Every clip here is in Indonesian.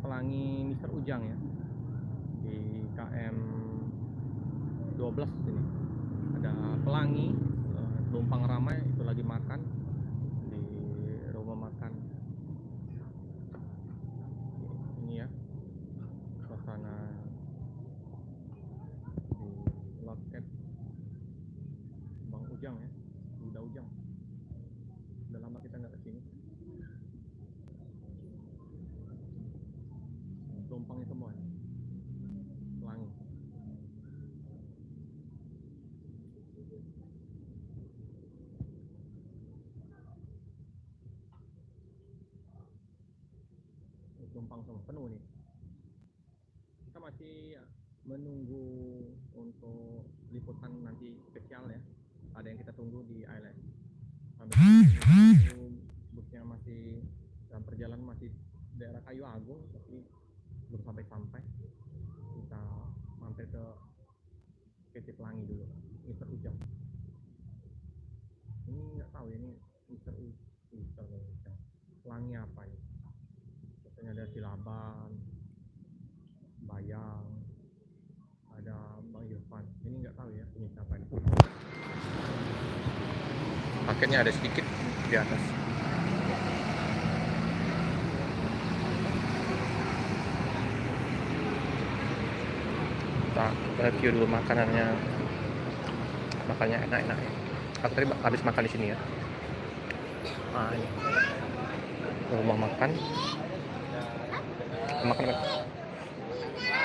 Pelangi Mister Ujang ya, di KM 12 sini. Ada pelangi, penumpang ramai itu lagi makan di rumah makan. Ini ya suasana di loket Bang Ujang ya, Udah Ujang. Udah lama kita nggak kesini. Penumpangnya semua ya. Pelangi. Penumpang semua penuh nih. Kita masih menunggu untuk liputan nanti spesial ya. Ada yang kita tunggu di Island. Busnya masih dalam perjalanan, masih daerah Kayu Agung tapi belum sampai. Kita mampir ke PT Pelangi dulu, Mister Ujang. Ini nggak tahu ini Mister Ujang Pelangi apa ini. Biasanya ada Silaban, Bayang, ada Bang Irfan. Ini nggak tahu ya punya siapa ini. Paketnya ada sedikit di atas. Kita review dulu makanannya. Makannya enak-enak. Aku tadi habis makan di sini ya. Nah, ini rumah makan. Makan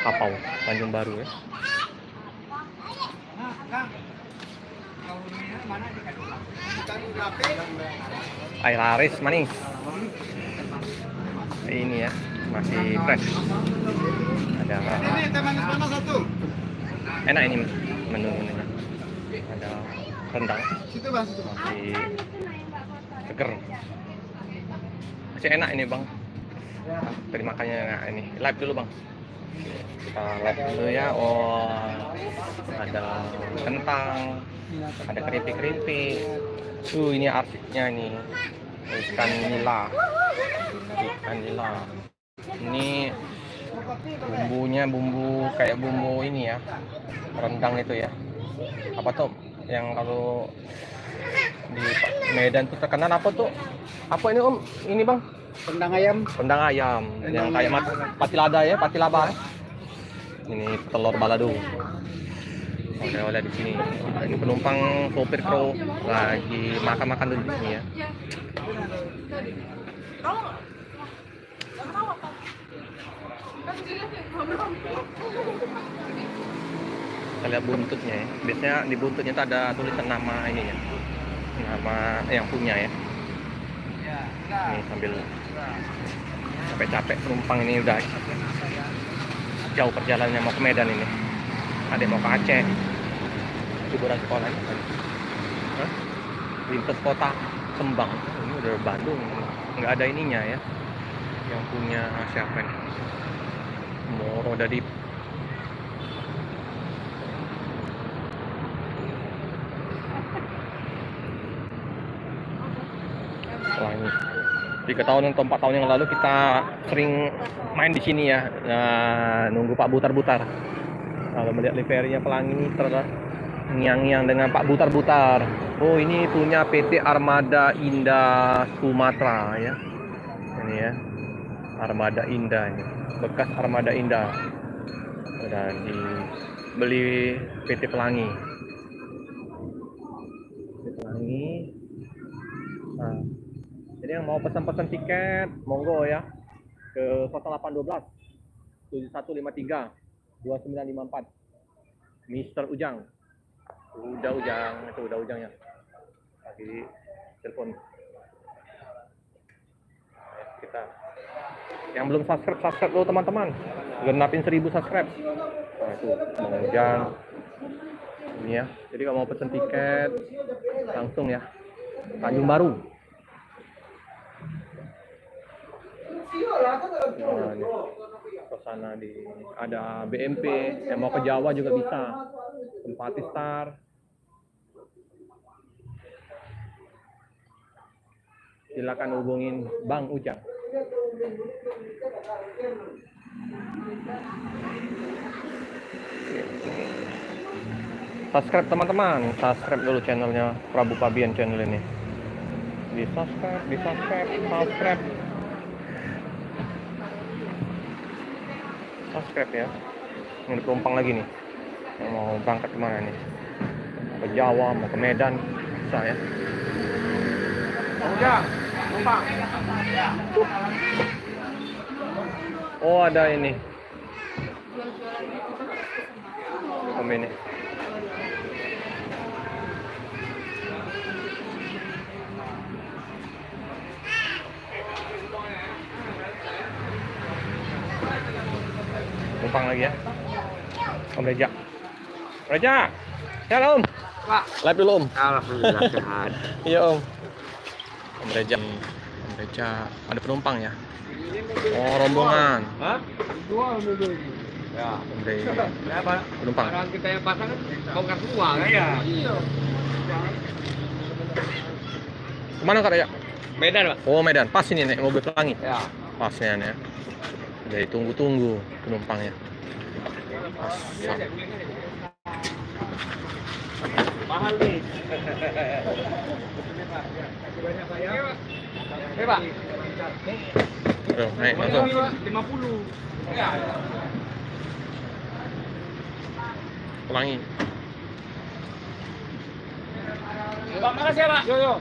Kapau Tanjung Baru ya. Air laris manis. Ini ya masih fresh. Ada enak ini menu-menunya. Ada rendang masih seger. Masih enak ini bang. Tadi makannya nah, ini live dulu bang. Kita live dulu ya. Oh ada kentang, ada keripik. Ini artisnya nih ikan nila. Ini bumbunya bumbu kayak bumbu ini ya, rendang itu ya. Apa tuh yang kalau di Medan tuh terkenal apa tuh? Apa ini om? Ini bang? Rendang ayam. Rendang ayam yang kayak patilada ya, patilaba. Ini telur balado. Oleh-oleh di sini. Ini penumpang sopir kru lagi makan-makan dulu di sini ya. Kita lihat buntutnya ya. Biasanya di buntutnya itu ada tulisan nama ini ya. Nama yang punya ya. Ini sambil capek-capek penumpang ini udah jauh perjalanannya mau ke Medan ini. Ada yang mau ke Aceh. Liburan sekolah ini. Lintas kota Kembang. Ini udah Bandung. Nggak ada ininya ya. Yang punya siapa ini? Moro dari Pelangi. 3 tahun atau 4 tahun yang lalu kita sering main di sini ya. Nah, nunggu Pak Butar-Butar. Kalau melihat liverinya Pelangi ini terngiang-ngiang dengan Pak Butar-Butar. Oh, ini punya PT Armada Indah Sumatera ya. Ini ya. Armada Indah ini. Bekas Armada Indah. Udah dibeli PT Pelangi. Nah, jadi yang mau pesan-pesan tiket, monggo ya ke 0812 7153 2954 Mister Ujang. Udah Ujang, itu udah Ujang ya. Lagi telepon. Kita yang belum subscribe dulu teman-teman. Genapin 1000 subscribe. Nah, itu Bang Ujang. Ini ya. Jadi kalau mau pesen tiket langsung ya. Tanjung Baru. Nah, ini suasana di ada BMP yang mau ke Jawa juga bisa. Empati Star. Silakan hubungin Bang Ujang. Subscribe teman-teman, subscribe dulu channelnya Prabu Pabian channel ini. Di subscribe, subscribe. Subscribe ya. Ini penumpang lagi nih. Yang mau berangkat kemana nih? Ke Jawa, mau ke Medan, bisa ya. Udah, numpang. Oh ada ini. Ini. Numpang lagi ya. Om Reja. Reja. Sehat Om. Pak. Live dulu Om. Alhamdulillah sehat. Iya Om. Om Reja. Om Reja. Ada penumpang ya. Oh rombongan. Hah? Dua dulu. Ya. Om Reja. Penumpang. Orang kita yang pasang kan bongkar semua kan? Iya. Kemana Kak Reja? Medan, Pak. Oh Medan. Pas ini nih mobil pelangi. Ya. Pasnya nih. Jadi tunggu-tunggu penumpangnya. Mahal nih. Oke, Pak. Aduh, naik langsung. 50. Ya. Pelangi. Pak, makasih ya, Pak. Yo.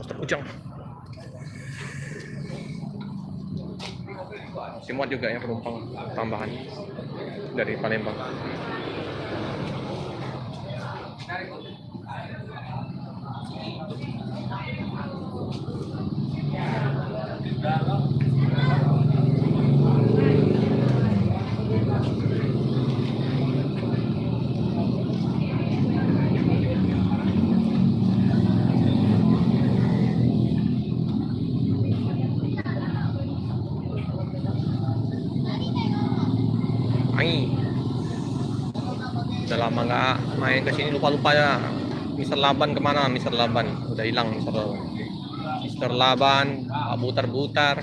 Mister Ujang. Muat juga ya penumpang tambahan dari Palembang. Udah lama nggak main ke sini, lupa ya. Mister Laban kemana? Mister Laban udah hilang. Mister Laban butar-butar.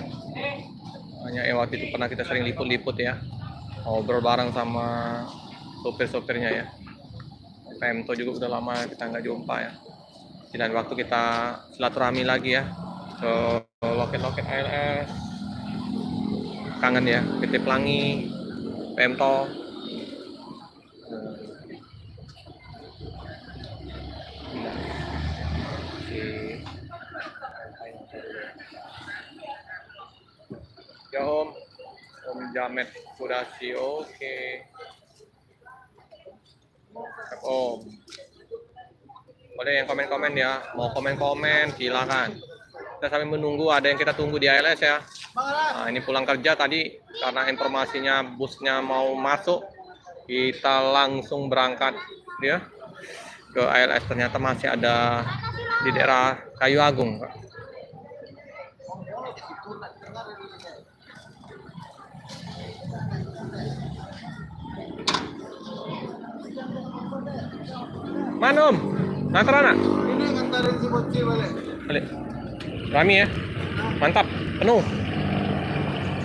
Hanya waktu itu pernah kita sering liput-liput ya, ngobrol bareng sama sopir-sopirnya ya. Pemto juga udah lama kita nggak jumpa ya. Dan waktu kita silaturahmi lagi ya ke loket-loket ALS. Kangen ya, PT Pelangi, Pemto. Ya Om Jamet Kurasi, oke. Om, boleh yang komen-komen ya, mau komen-komen silakan. Kita sambil menunggu, ada yang kita tunggu di ALS ya. Nah, ini pulang kerja tadi karena informasinya busnya mau masuk, kita langsung berangkat ya ke ALS. Ternyata masih ada di daerah Kayu Agung. Mana Om? Ngantar anak? Ini ngantarin si Bocci balik. Rami ya? Mantap, penuh.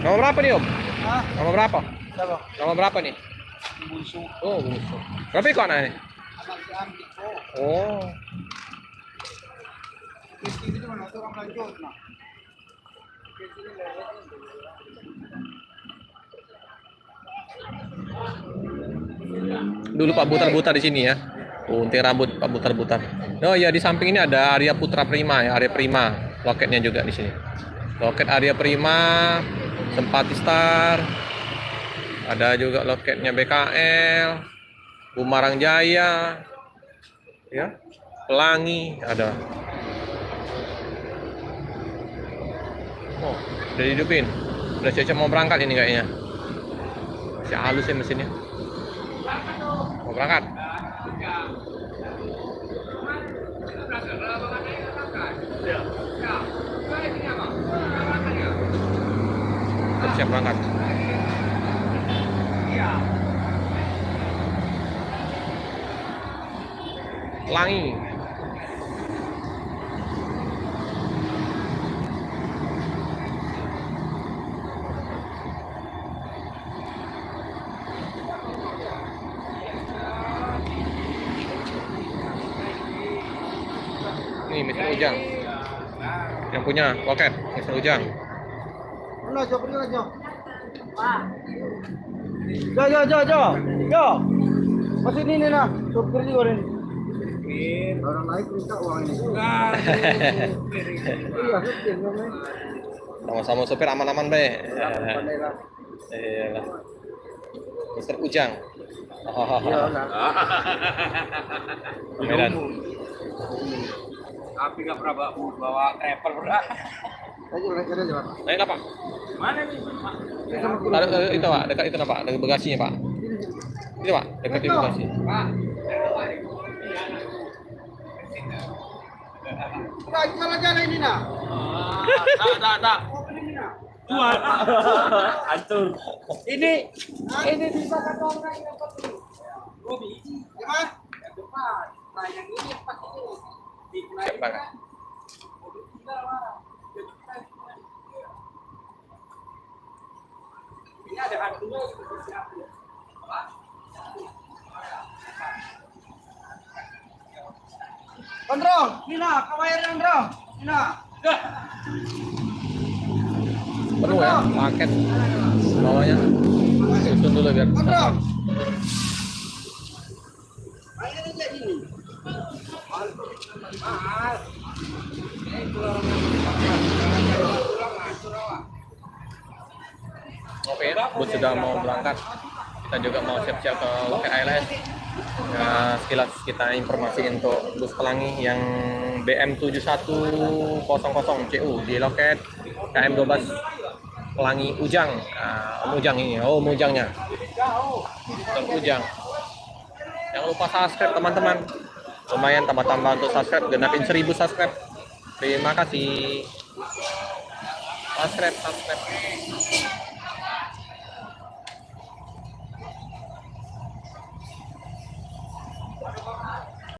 Nama berapa nih Om? Hah? Nama berapa? Siapa? Nama berapa nih? Bulsu. Oh, Bulsu. Berapa ekor anaknya? Anak si Andi. Oh. Ini cuma nanti orang lanjut, nah. Dulu Pak Butar-Butar di sini ya. Unting rambut Pak Butar-Butar. Oh ya, di samping ini ada Arya Putra Prima ya, Arya Prima. Loketnya juga di sini. Loket Arya Prima, Sempati Star. Ada juga loketnya BKL, Bumarang Jaya. Ya. Pelangi ada. Oh, udah dihidupin. Udah siap mau berangkat ini kayaknya. Masih halus ya mesinnya. Mau berangkat. Siap berangkat. Pelangi. Ujang. Yang punya loket, Mr. Ujang. Ano, Jo, pergi lah, Jo. Jo. Masih ini nah, sopir juga ini. Orang lain minta uang ini. Iya, sopir namanya. Sama-sama sopir aman-aman be. Pandai lah. Iyalah. Mr. Ujang. Iya lah. Medan. Tapi nggak pernah bawa travel pernah. Ayo, ayo. Naik apa? Mana nih? Ada itu Pak, dekat itu Pak, dekat bagasinya Pak. Itu Pak, dekat di bagasi. Pak. Nah, jalan jalan ini nah. Tak. Dua. Hancur. Ini bisa kata orang yang dapat ini. Gimana? Depan. Nah, yang ini pas itu. Siap banget. ini ada hantunya. Andro, Nina, kawayan Andro. Nina. Penuh ya, paket bawahnya. Susun dulu biar Andro. bisa. Ayo aja ini. Oke, bus sudah mau berangkat. Kita juga mau siap-siap ke loket ALS. Nah, sekilas kita informasi untuk bus pelangi yang BM7100 CU di loket KM12 Pelangi Ujang. Om Ujang ini, Om Ujangnya. Om Ujang. Jangan lupa subscribe teman-teman. Lumayan tambah-tambah untuk subscribe, genapin 1000 subscribe. Terima kasih. Subscribe.